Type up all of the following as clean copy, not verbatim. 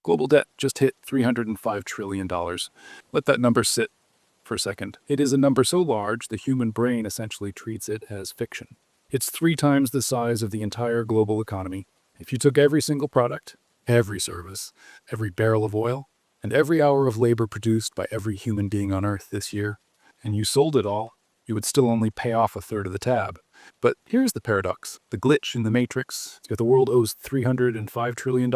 Global debt just hit $305 trillion. Let that number sit for a second. It is a number so large the human brain essentially treats it as fiction. It's 3 times the size of the entire global economy. If you took every single product, every service, every barrel of oil, and every hour of labor produced by every human being on Earth this year, and you sold it all, you would still only pay off a third of the tab. But here's the paradox, the glitch in the matrix. If the world owes $305 trillion,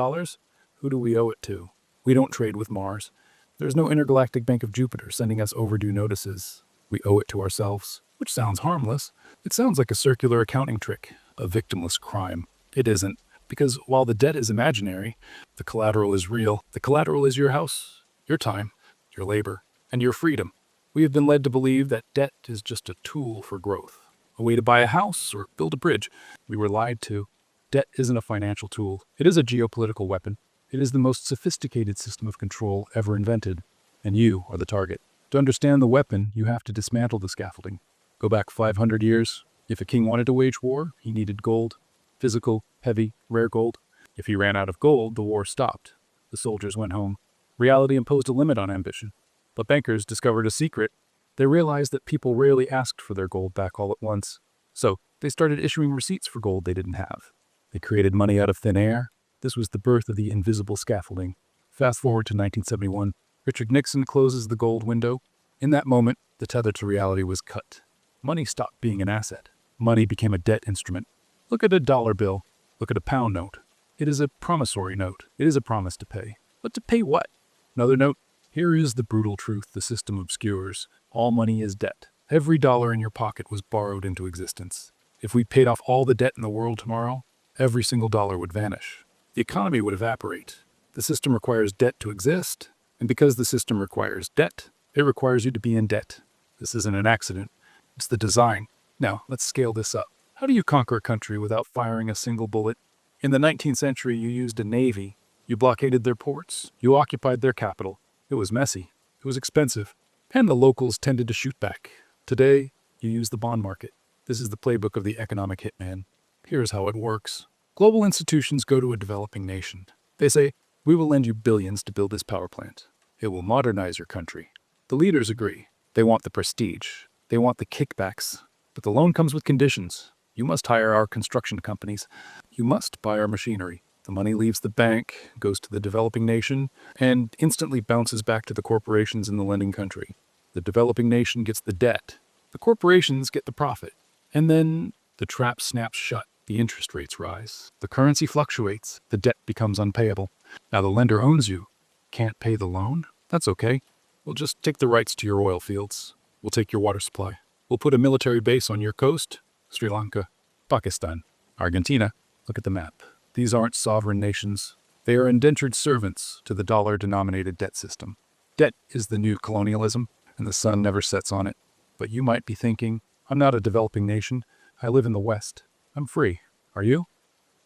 who do we owe it to? We don't trade with Mars. There's no intergalactic bank of Jupiter sending us overdue notices. We owe it to ourselves, which sounds harmless. It sounds like a circular accounting trick, a victimless crime. It isn't, because while the debt is imaginary, the collateral is real. The collateral is your house, your time, your labor, and your freedom. We have been led to believe that debt is just a tool for growth, a way to buy a house or build a bridge. We were lied to. Debt isn't a financial tool. It is a geopolitical weapon. It is the most sophisticated system of control ever invented, and you are the target. To understand the weapon, you have to dismantle the scaffolding. Go back 500 years. If a king wanted to wage war, he needed gold. Physical, heavy, rare gold. If he ran out of gold, the war stopped. The soldiers went home. Reality imposed a limit on ambition. But bankers discovered a secret. They realized that people rarely asked for their gold back all at once. So they started issuing receipts for gold they didn't have. They created money out of thin air. This was the birth of the invisible scaffolding. Fast forward to 1971. Richard Nixon closes the gold window. In that moment, the tether to reality was cut. Money stopped being an asset. Money became a debt instrument. Look at a dollar bill. Look at a pound note. It is a promissory note. It is a promise to pay. But to pay what? Another note. Here is the brutal truth the system obscures. All money is debt. Every dollar in your pocket was borrowed into existence. If we paid off all the debt in the world tomorrow, every single dollar would vanish. The economy would evaporate. The system requires debt to exist, and because the system requires debt, it requires you to be in debt. This isn't an accident. It's the design. Now, let's scale this up. How do you conquer a country without firing a single bullet? In the 19th century, you used a navy. You blockaded their ports. You occupied their capital. It was messy. It was expensive. And the locals tended to shoot back. Today, you use the bond market. This is the playbook of the economic hitman. Here's how it works. Global institutions go to a developing nation. They say, we will lend you billions to build this power plant. It will modernize your country. The leaders agree. They want the prestige. They want the kickbacks. But the loan comes with conditions. You must hire our construction companies. You must buy our machinery. The money leaves the bank, goes to the developing nation, and instantly bounces back to the corporations in the lending country. The developing nation gets the debt. The corporations get the profit. And then the trap snaps shut. The interest rates rise. The currency fluctuates. The debt becomes unpayable. Now the lender owns you. Can't pay the loan? That's okay. We'll just take the rights to your oil fields. We'll take your water supply. We'll put a military base on your coast. Sri Lanka, Pakistan, Argentina. Look at the map. These aren't sovereign nations. They are indentured servants to the dollar-denominated debt system. Debt is the new colonialism, and the sun never sets on it. But you might be thinking, I'm not a developing nation. I live in the West. I'm free. Are you?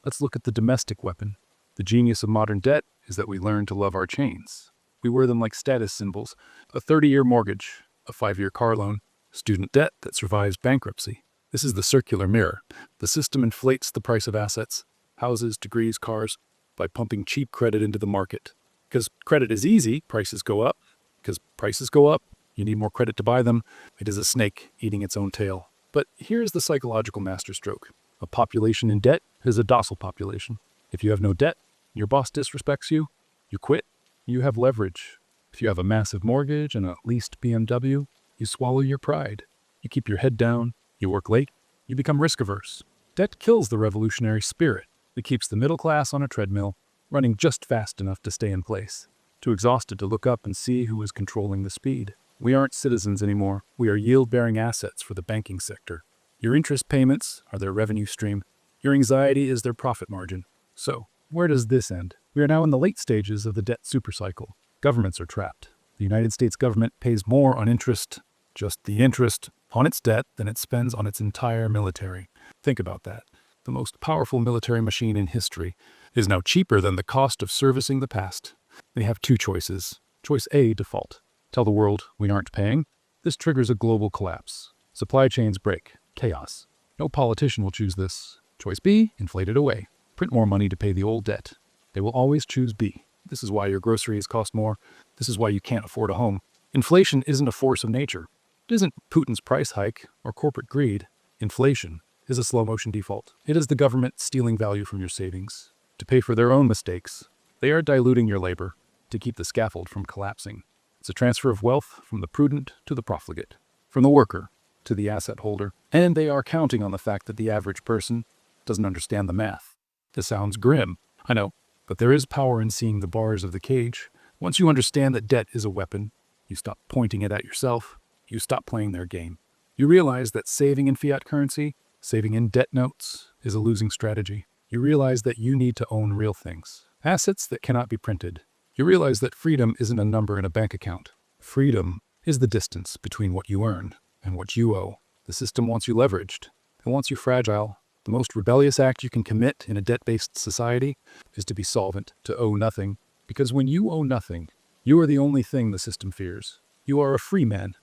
Let's look at the domestic weapon. The genius of modern debt is that we learn to love our chains. We wear them like status symbols. A 30-year mortgage, a 5-year car loan, student debt that survives bankruptcy. This is the circular mirror. The system inflates the price of assets, houses, degrees, cars, by pumping cheap credit into the market. Because credit is easy, prices go up. Because prices go up, you need more credit to buy them. It is a snake eating its own tail. But here's the psychological masterstroke. A population in debt is a docile population. If you have no debt, your boss disrespects you, you quit, you have leverage. If you have a massive mortgage and a leased BMW, you swallow your pride. You keep your head down, you work late, you become risk-averse. Debt kills the revolutionary spirit. It keeps the middle class on a treadmill, running just fast enough to stay in place, too exhausted to look up and see who is controlling the speed. We aren't citizens anymore. We are yield-bearing assets for the banking sector. Your interest payments are their revenue stream. Your anxiety is their profit margin. So, where does this end? We are now in the late stages of the debt supercycle. Governments are trapped. The United States government pays more on interest, just the interest, on its debt than it spends on its entire military. Think about that. The most powerful military machine in history is now cheaper than the cost of servicing the past. They have 2 choices. Choice A, default. Tell the world we aren't paying. This triggers a global collapse. Supply chains break. Chaos. No politician will choose this. Choice B, inflate it away. Print more money to pay the old debt. They will always choose B. This is why your groceries cost more. This is why you can't afford a home. Inflation isn't a force of nature. It isn't Putin's price hike or corporate greed. Inflation is a slow-motion default. It is the government stealing value from your savings to pay for their own mistakes. They are diluting your labor to keep the scaffold from collapsing. It's a transfer of wealth from the prudent to the profligate, from the worker to the asset holder, and they are counting on the fact that the average person doesn't understand the math. This sounds grim, I know, but there is power in seeing the bars of the cage. Once you understand that debt is a weapon, you stop pointing it at yourself, you stop playing their game. You realize that saving in fiat currency, saving in debt notes, is a losing strategy. You realize that you need to own real things, assets that cannot be printed. You realize that freedom isn't a number in a bank account. Freedom is the distance between what you earn and what you owe. The system wants you leveraged. It wants you fragile. The most rebellious act you can commit in a debt-based society is to be solvent, to owe nothing. Because when you owe nothing, you are the only thing the system fears. You are a free man,